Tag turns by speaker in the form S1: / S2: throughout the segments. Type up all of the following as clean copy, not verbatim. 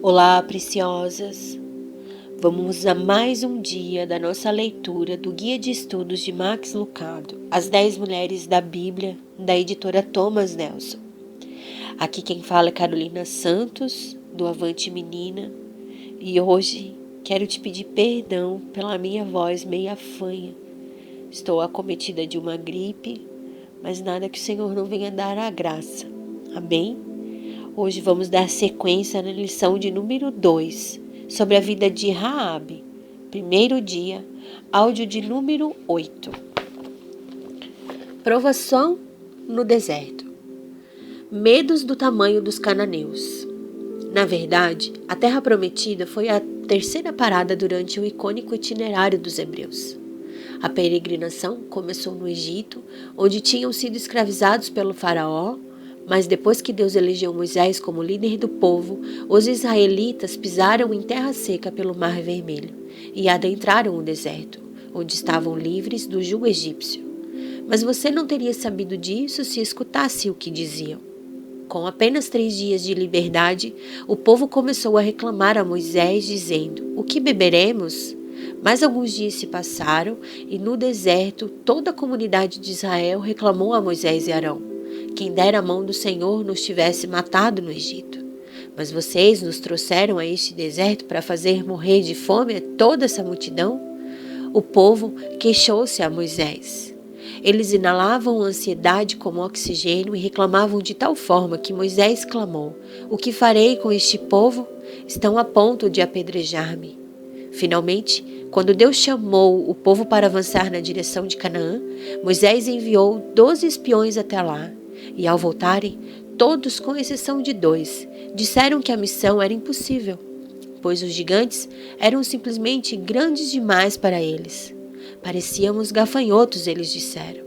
S1: Olá, preciosas! Vamos a mais um dia da nossa leitura do Guia de Estudos de Max Lucado, As 10 Mulheres da Bíblia, da editora Thomas Nelson. Aqui quem fala é Carolina Santos, do Avante Menina, e hoje quero te pedir perdão pela minha voz meia fanha. Estou acometida de uma gripe, mas nada que o Senhor não venha dar a graça. Amém? Hoje vamos dar sequência na lição de número 2, sobre a vida de Raabe. Primeiro dia, áudio de número 8. Provação no deserto. Medos do tamanho dos cananeus. Na verdade, a terra prometida foi a terceira parada durante o icônico itinerário dos hebreus. A peregrinação começou no Egito, onde tinham sido escravizados pelo faraó, mas depois que Deus elegeu Moisés como líder do povo, os israelitas pisaram em terra seca pelo Mar Vermelho e adentraram o deserto, onde estavam livres do jugo egípcio. Mas você não teria sabido disso se escutasse o que diziam. Com apenas 3 dias de liberdade, o povo começou a reclamar a Moisés, dizendo: "O que beberemos?" Mas alguns dias se passaram e no deserto toda a comunidade de Israel reclamou a Moisés e Arão: "Quem dera a mão do Senhor nos tivesse matado no Egito. Mas vocês nos trouxeram a este deserto para fazer morrer de fome toda essa multidão?" O povo queixou-se a Moisés. Eles inalavam a ansiedade como oxigênio e reclamavam de tal forma que Moisés clamou: "O que farei com este povo? Estão a ponto de apedrejar-me." Finalmente, quando Deus chamou o povo para avançar na direção de Canaã, Moisés enviou 12 espiões até lá. E ao voltarem, todos, com exceção de 2, disseram que a missão era impossível, pois os gigantes eram simplesmente grandes demais para eles. "Parecíamos gafanhotos", eles disseram.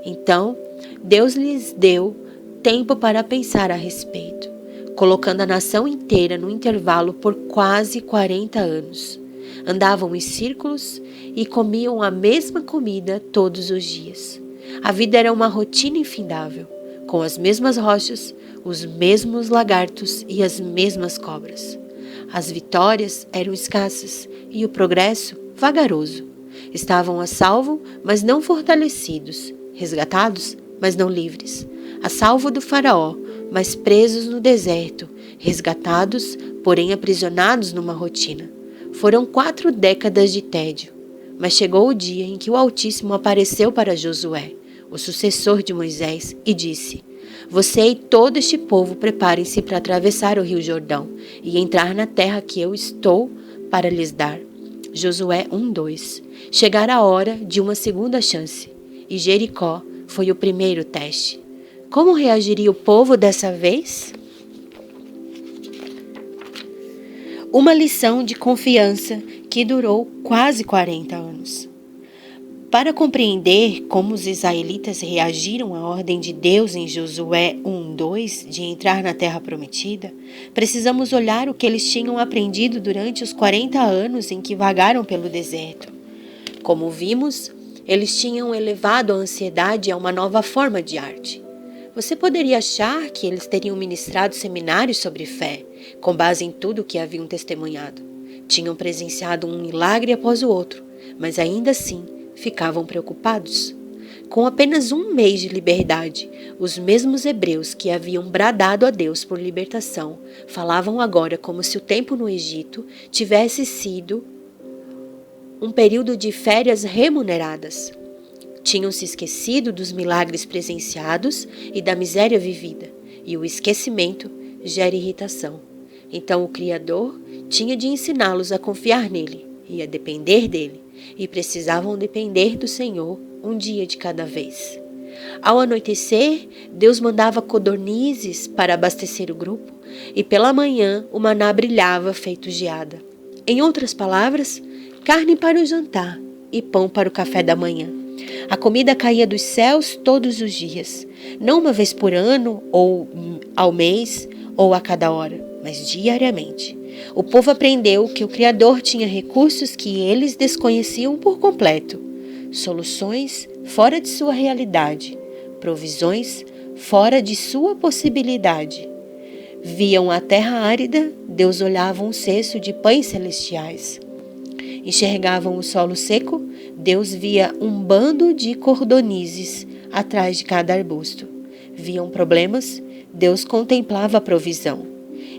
S1: Então, Deus lhes deu tempo para pensar a respeito, colocando a nação inteira no intervalo por quase 40 anos. Andavam em círculos e comiam a mesma comida todos os dias. A vida era uma rotina infindável, com as mesmas rochas, os mesmos lagartos e as mesmas cobras. As vitórias eram escassas e o progresso vagaroso. Estavam a salvo, mas não fortalecidos, resgatados, mas não livres. A salvo do faraó, mas presos no deserto, resgatados, porém aprisionados numa rotina. Foram 4 décadas de tédio, mas chegou o dia em que o Altíssimo apareceu para Josué, o sucessor de Moisés, e disse: "Você e todo este povo preparem-se para atravessar o rio Jordão e entrar na terra que eu estou para lhes dar." Josué 1:2. Chegara a hora de uma segunda chance, e Jericó foi o primeiro teste. Como reagiria o povo dessa vez? Uma lição de confiança que durou quase 40 anos. Para compreender como os israelitas reagiram à ordem de Deus em Josué 1:2 de entrar na terra prometida, precisamos olhar o que eles tinham aprendido durante os 40 anos em que vagaram pelo deserto. Como vimos, eles tinham elevado a ansiedade a uma nova forma de arte. Você poderia achar que eles teriam ministrado seminários sobre fé, com base em tudo o que haviam testemunhado. Tinham presenciado um milagre após o outro, mas ainda assim ficavam preocupados. Com apenas 1 mês de liberdade, os mesmos hebreus que haviam bradado a Deus por libertação falavam agora como se o tempo no Egito tivesse sido um período de férias remuneradas. Tinham se esquecido dos milagres presenciados e da miséria vivida, e o esquecimento gera irritação. Então o Criador tinha de ensiná-los a confiar nele e a depender dele, e precisavam depender do Senhor um dia de cada vez. Ao anoitecer, Deus mandava codornizes para abastecer o grupo, e pela manhã o maná brilhava feito geada. Em outras palavras, carne para o jantar e pão para o café da manhã. A comida caía dos céus todos os dias, não uma vez por ano, ou ao mês, ou a cada hora, mas diariamente. O povo aprendeu que o Criador tinha recursos que eles desconheciam por completo, soluções fora de sua realidade, provisões fora de sua possibilidade. Viam a terra árida, Deus olhava um cesto de pães celestiais. Enxergavam o solo seco, Deus via um bando de cordonizes atrás de cada arbusto. Viam problemas, Deus contemplava a provisão.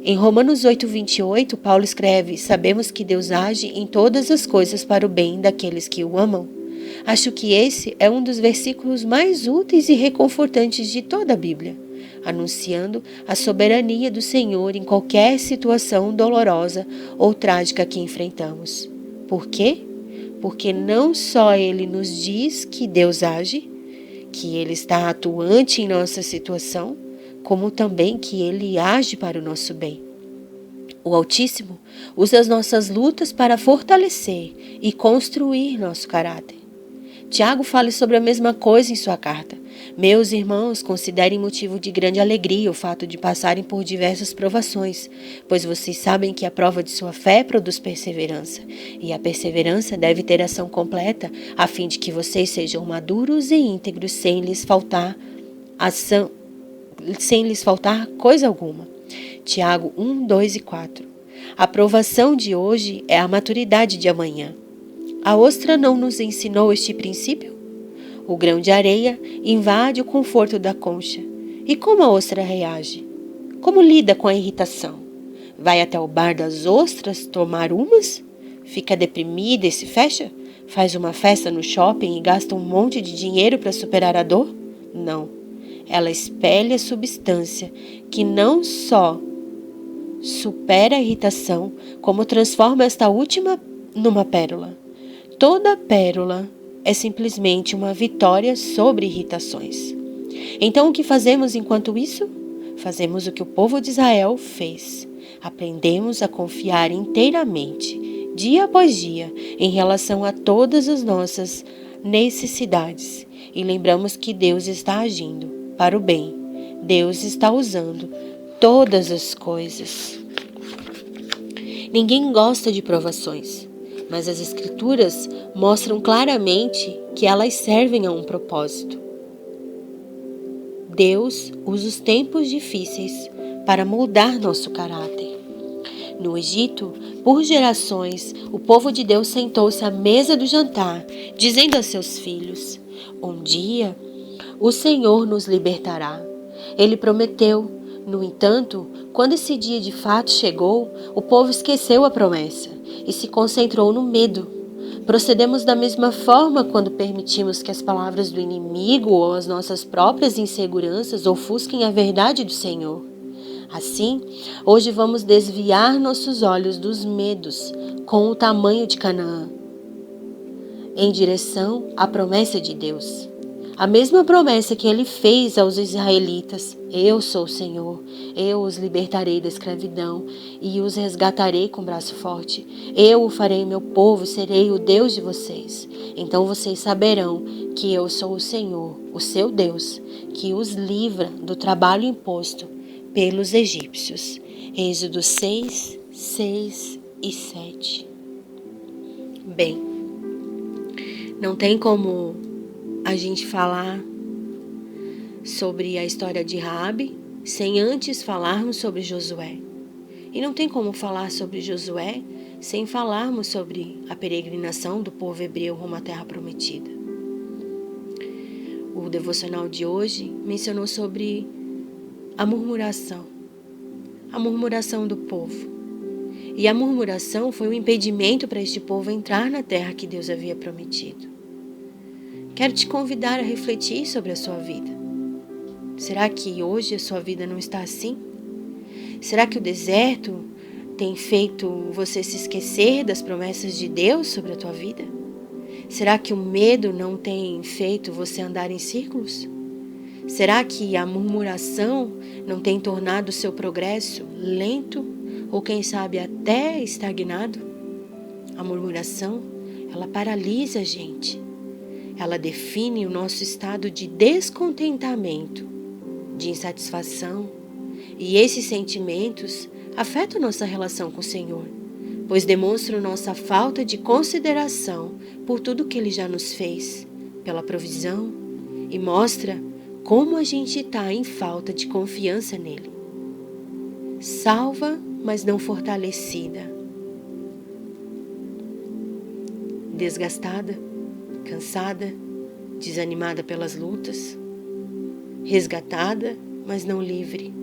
S1: Em Romanos 8:28, Paulo escreve: sabemos que Deus age em todas as coisas para o bem daqueles que o amam. Acho que esse é um dos versículos mais úteis e reconfortantes de toda a Bíblia, anunciando a soberania do Senhor em qualquer situação dolorosa ou trágica que enfrentamos. Por quê? Porque não só Ele nos diz que Deus age, que Ele está atuante em nossa situação, como também que Ele age para o nosso bem. O Altíssimo usa as nossas lutas para fortalecer e construir nosso caráter. Tiago fala sobre a mesma coisa em sua carta. Meus irmãos, considerem motivo de grande alegria o fato de passarem por diversas provações, pois vocês sabem que a prova de sua fé produz perseverança, e a perseverança deve ter ação completa, a fim de que vocês sejam maduros e íntegros sem lhes faltar coisa alguma. Tiago 1, 2 e 4. A provação de hoje é a maturidade de amanhã. A ostra não nos ensinou este princípio? O grão de areia invade o conforto da concha. E como a ostra reage? Como lida com a irritação? Vai até o bar das ostras tomar umas? Fica deprimida e se fecha? Faz uma festa no shopping e gasta um monte de dinheiro para superar a dor? Não. Ela espelha a substância que não só supera a irritação, como transforma esta última numa pérola. Toda pérola é simplesmente uma vitória sobre irritações. Então, o que fazemos enquanto isso? Fazemos o que o povo de Israel fez. Aprendemos a confiar inteiramente, dia após dia, em relação a todas as nossas necessidades. E lembramos que Deus está agindo para o bem. Deus está usando todas as coisas. Ninguém gosta de provações, mas as Escrituras mostram claramente que elas servem a um propósito. Deus usa os tempos difíceis para moldar nosso caráter. No Egito, por gerações, o povo de Deus sentou-se à mesa do jantar, dizendo a seus filhos: um dia o Senhor nos libertará. Ele prometeu. No entanto, quando esse dia de fato chegou, o povo esqueceu a promessa e se concentrou no medo. Procedemos da mesma forma quando permitimos que as palavras do inimigo ou as nossas próprias inseguranças ofusquem a verdade do Senhor. Assim, hoje vamos desviar nossos olhos dos medos com o tamanho de Canaã, em direção à promessa de Deus. A mesma promessa que ele fez aos israelitas: eu sou o Senhor, eu os libertarei da escravidão e os resgatarei com braço forte. Eu o farei meu povo, serei o Deus de vocês. Então vocês saberão que eu sou o Senhor, o seu Deus, que os livra do trabalho imposto pelos egípcios. Êxodo 6, 6 e 7. Bem, não tem como a gente falar sobre a história de Raabe sem antes falarmos sobre Josué. E não tem como falar sobre Josué sem falarmos sobre a peregrinação do povo hebreu rumo à Terra Prometida. O devocional de hoje mencionou sobre a murmuração do povo. E a murmuração foi um impedimento para este povo entrar na terra que Deus havia prometido. Quero te convidar a refletir sobre a sua vida. Será que hoje a sua vida não está assim? Será que o deserto tem feito você se esquecer das promessas de Deus sobre a tua vida? Será que o medo não tem feito você andar em círculos? Será que a murmuração não tem tornado o seu progresso lento ou quem sabe até estagnado? A murmuração, ela paralisa a gente. Ela define o nosso estado de descontentamento, de insatisfação, e esses sentimentos afetam nossa relação com o Senhor, pois demonstram nossa falta de consideração por tudo que Ele já nos fez, pela provisão, e mostra como a gente está em falta de confiança nele. salva, mas não fortalecida, desgastada, cansada, desanimada pelas lutas, resgatada, mas não livre,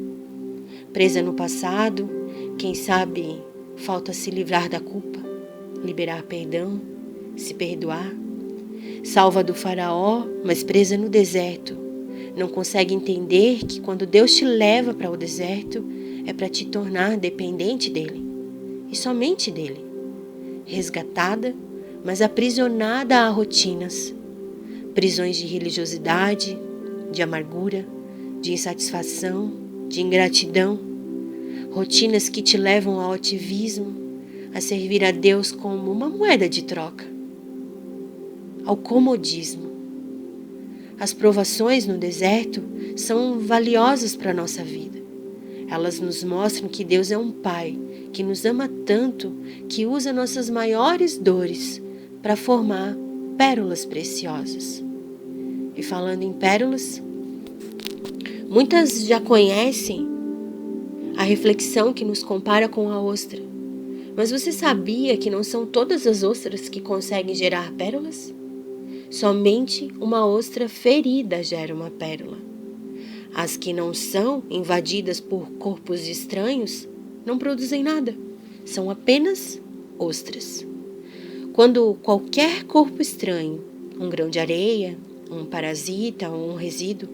S1: presa no passado, quem sabe falta se livrar da culpa, liberar perdão, se perdoar, salva do faraó, mas presa no deserto, não consegue entender que quando Deus te leva para o deserto, é para te tornar dependente dele, e somente dele, resgatada, mas aprisionada a rotinas, prisões de religiosidade, de amargura, de insatisfação, de ingratidão, rotinas que te levam ao ativismo, a servir a Deus como uma moeda de troca, ao comodismo. As provações no deserto são valiosas para a nossa vida. Elas nos mostram que Deus é um Pai que nos ama tanto que usa nossas maiores dores para formar pérolas preciosas. E falando em pérolas, muitas já conhecem a reflexão que nos compara com a ostra. Mas você sabia que não são todas as ostras que conseguem gerar pérolas? Somente uma ostra ferida gera uma pérola. As que não são invadidas por corpos estranhos não produzem nada. São apenas ostras. Quando qualquer corpo estranho, um grão de areia, um parasita ou um resíduo,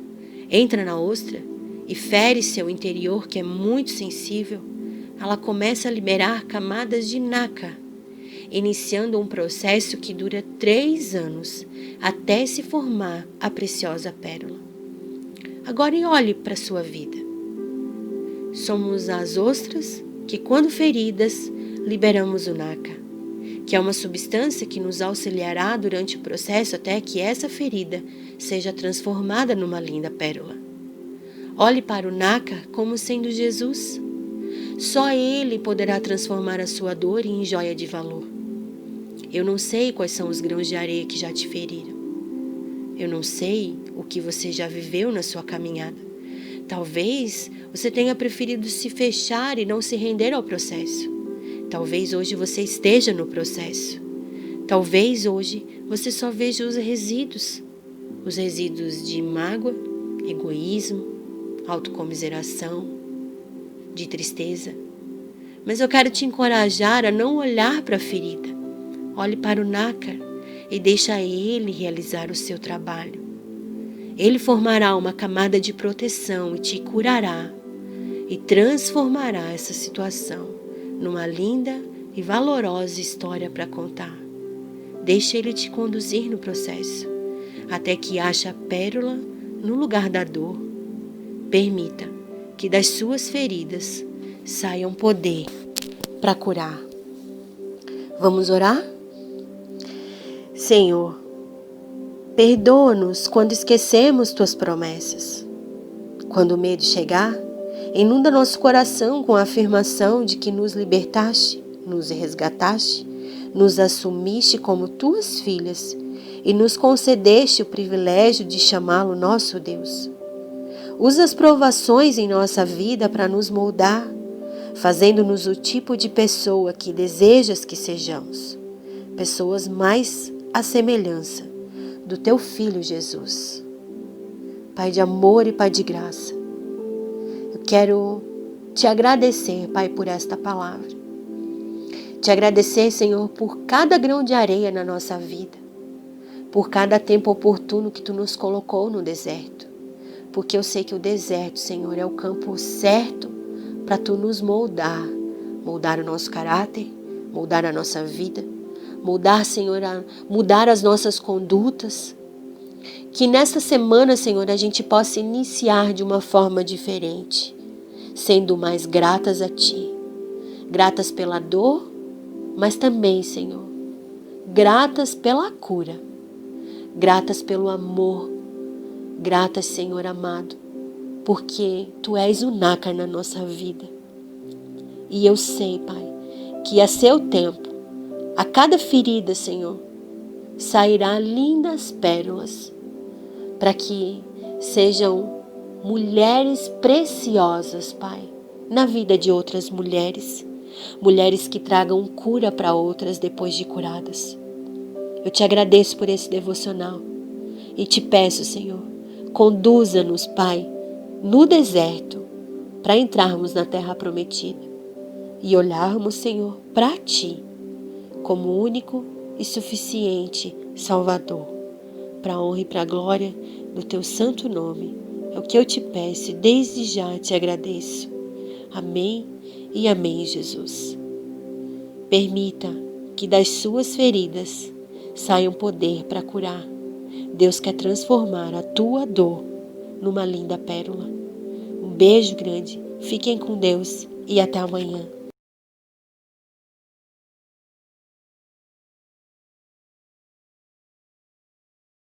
S1: entra na ostra e fere seu interior, que é muito sensível, ela começa a liberar camadas de nácar, iniciando um processo que dura 3 anos até se formar a preciosa pérola. Agora olhe para a sua vida. Somos as ostras que, quando feridas, liberamos o nácar, que é uma substância que nos auxiliará durante o processo até que essa ferida seja transformada numa linda pérola. Olhe para o nácar como sendo Jesus. Só Ele poderá transformar a sua dor em joia de valor. Eu não sei quais são os grãos de areia que já te feriram. Eu não sei o que você já viveu na sua caminhada. Talvez você tenha preferido se fechar e não se render ao processo. Talvez hoje você esteja no processo. Talvez hoje você só veja os resíduos de mágoa, egoísmo, autocomiseração, de tristeza. Mas eu quero te encorajar a não olhar para a ferida. Olhe para o nácar e deixa Ele realizar o seu trabalho. Ele formará uma camada de proteção e te curará e transformará essa situação numa linda e valorosa história para contar. Deixe Ele te conduzir no processo, até que ache a pérola no lugar da dor. Permita que das suas feridas saia um poder para curar. Vamos orar? Senhor, perdoa-nos quando esquecemos tuas promessas. Quando o medo chegar, inunda nosso coração com a afirmação de que nos libertaste, nos resgataste, nos assumiste como tuas filhas e nos concedeste o privilégio de chamá-lo nosso Deus. Usa as provações em nossa vida para nos moldar, fazendo-nos o tipo de pessoa que desejas que sejamos. Pessoas mais à semelhança do teu Filho Jesus. Pai de amor e Pai de graça, eu quero te agradecer, Pai, por esta palavra. Te agradecer, Senhor, por cada grão de areia na nossa vida, por cada tempo oportuno que Tu nos colocou no deserto, porque eu sei que o deserto, Senhor, é o campo certo para Tu nos moldar o nosso caráter, moldar a nossa vida, mudar, Senhor, mudar as nossas condutas. Que nesta semana, Senhor, a gente possa iniciar de uma forma diferente, sendo mais gratas a Ti. Gratas pela dor, mas também, Senhor, gratas pela cura. Gratas pelo amor. Gratas, Senhor amado, porque Tu és o nácar na nossa vida. E eu sei, Pai, que a seu tempo, a cada ferida, Senhor, sairá lindas pérolas, para que sejam mulheres preciosas, Pai, na vida de outras mulheres, mulheres que tragam cura para outras depois de curadas. Eu te agradeço por esse devocional e te peço, Senhor, conduza-nos, Pai, no deserto para entrarmos na terra prometida e olharmos, Senhor, para Ti como único e suficiente Salvador, para a honra e para a glória do Teu santo nome. É o que eu te peço e desde já te agradeço. Amém e amém, Jesus. Permita que das suas feridas saia um poder para curar. Deus quer transformar a tua dor numa linda pérola. Um beijo grande, fiquem com Deus e até amanhã.